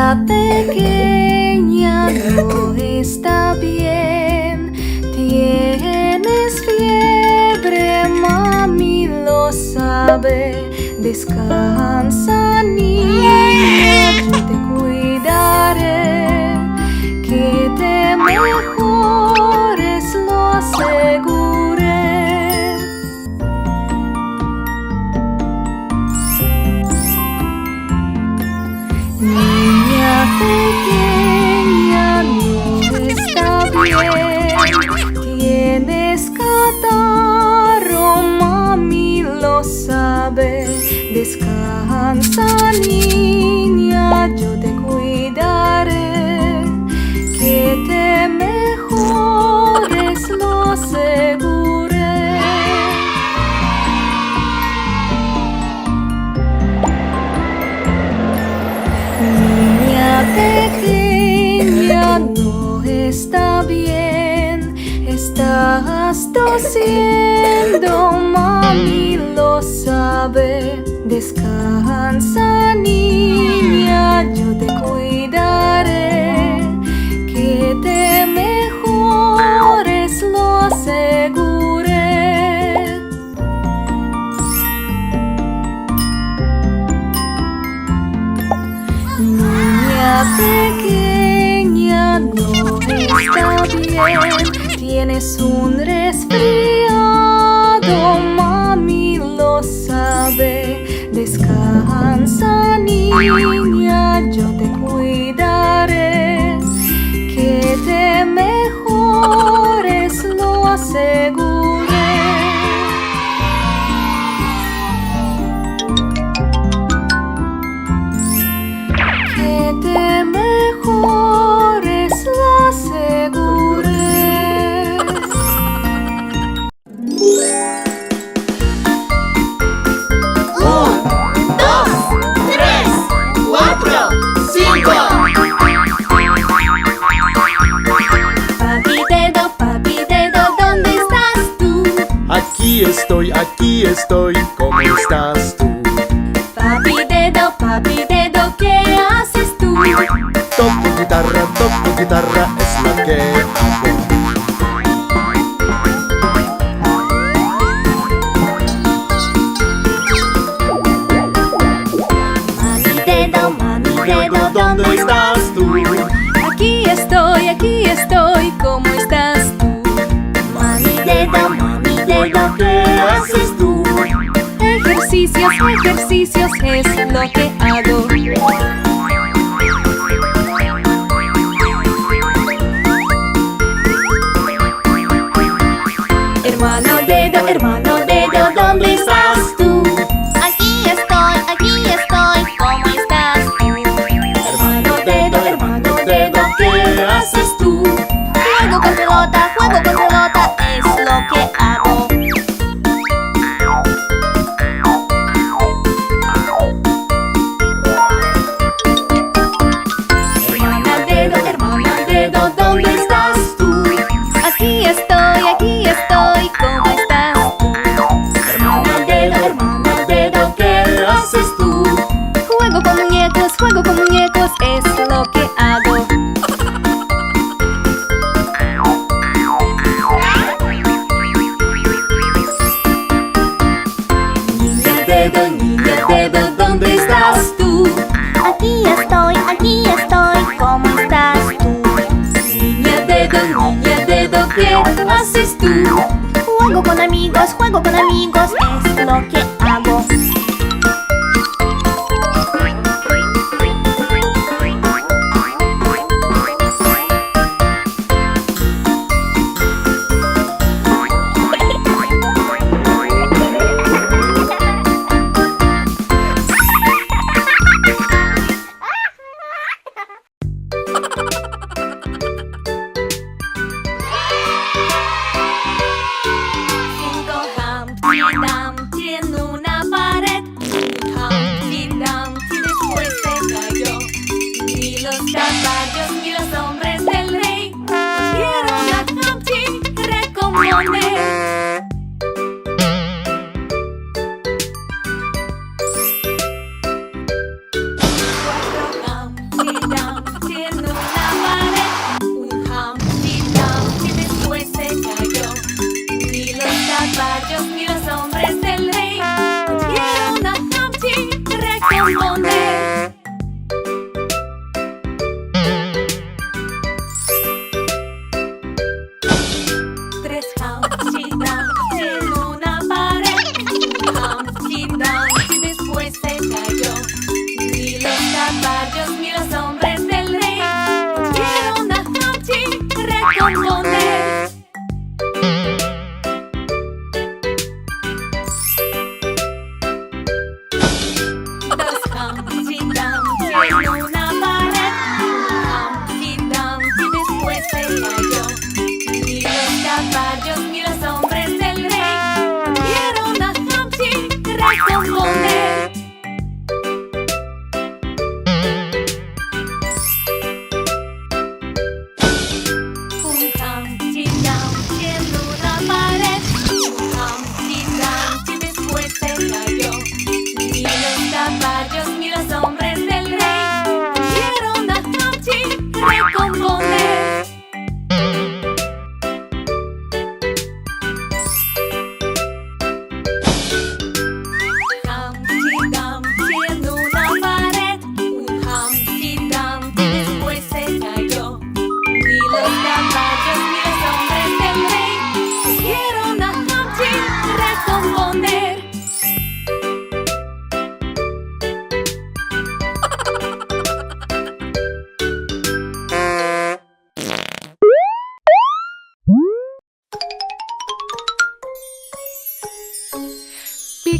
Niña pequeña, no está bien. Tienes fiebre, mami lo sabe. Descansa, niña, yo te cuidaré. Que te mejores, lo aseguré. Niña pequeña, no está bien. Tienes catarro, mami lo sabe. Descansa, niña, yo te cuidaré. Que te mejores, lo aseguré. Niña pequeña, no está bien. Estás tosiendo, mami lo sabe. Descansa, niña, yo te cuidaré. Que te mejores, lo aseguré. Niña pequeña, no está bien. Tienes un resfriado, mami lo sabe. Descansa, niña, yo te cuidaré. Que te mejores, lo aseguré. Que te mejores, lo aseguré. Aquí estoy, ¿cómo estás tú? Papi dedo, ¿qué haces tú? Toco guitarra, es lo que hago. Mami dedo, ¿dónde estás tú? Aquí estoy, ¿cómo estás tú? Mami dedo, ¿qué haces tú? Ejercicios es lo que hago. Hermano dedo, ¿dónde estás tú? Aquí estoy, ¿cómo estás tú? Hermano dedo, ¿qué haces tú? Juego con pelota, es lo que hago. Hermana dedo, ¿dónde estás tú? Aquí estoy, ¿cómo estás tú? Hermana dedo, ¿qué haces tú? Juego con muñecos, es lo que hago. Niña dedo, ¿dónde estás tú? Aquí estoy, ¿cómo estás tú? Niña dedo, ¿qué haces tú? Juego con amigos, es lo que hago. Humpty Dumpty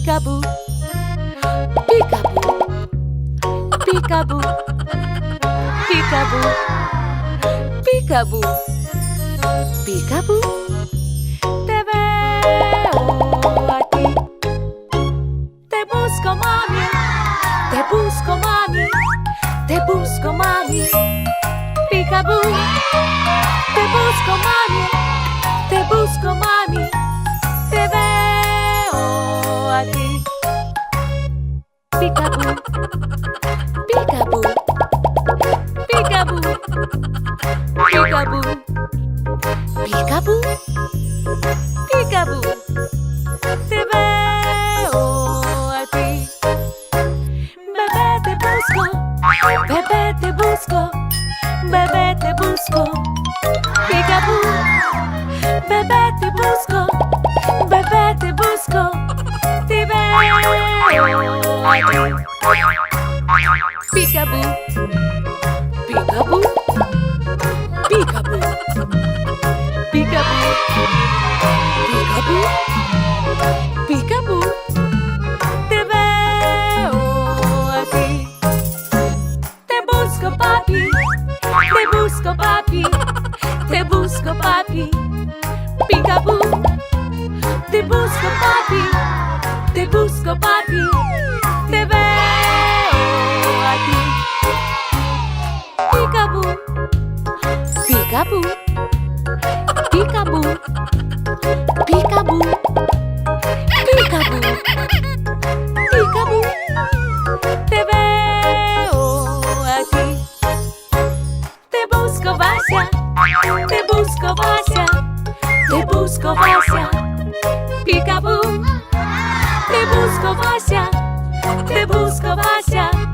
Peekaboo, peekaboo, peekaboo, peekaboo, peekaboo, peekaboo. Te veo a ti. Te busco, mami. Te busco, mami. Te busco, mami. Peekaboo. Te busco, mami. Te busco, mami. Te veo a ti. Peekaboo, peekaboo, peekaboo, peekaboo, peekaboo, peekaboo. Te veo a ti. Bebé te busco, bebé te busco, bebé te busco. Peekaboo, bebé te busco, bebé te busco. Te veo a ti. Peekaboo, peekaboo, peekaboo, peekaboo, peekaboo, peekaboo. Te veo a ti. Te busco, papi. Te busco, papi. Te busco, papi. Peekaboo. Te busco, papi. Te busco, papi. Te veo a ti. Peekaboo, peekaboo, peekaboo, peekaboo, peekaboo, peekaboo. Te veo a ti. Te busco, vaya. Te busco, vaya. Te busco, vaya. Peekaboo. Te busco, vaya. Te busco, vaya.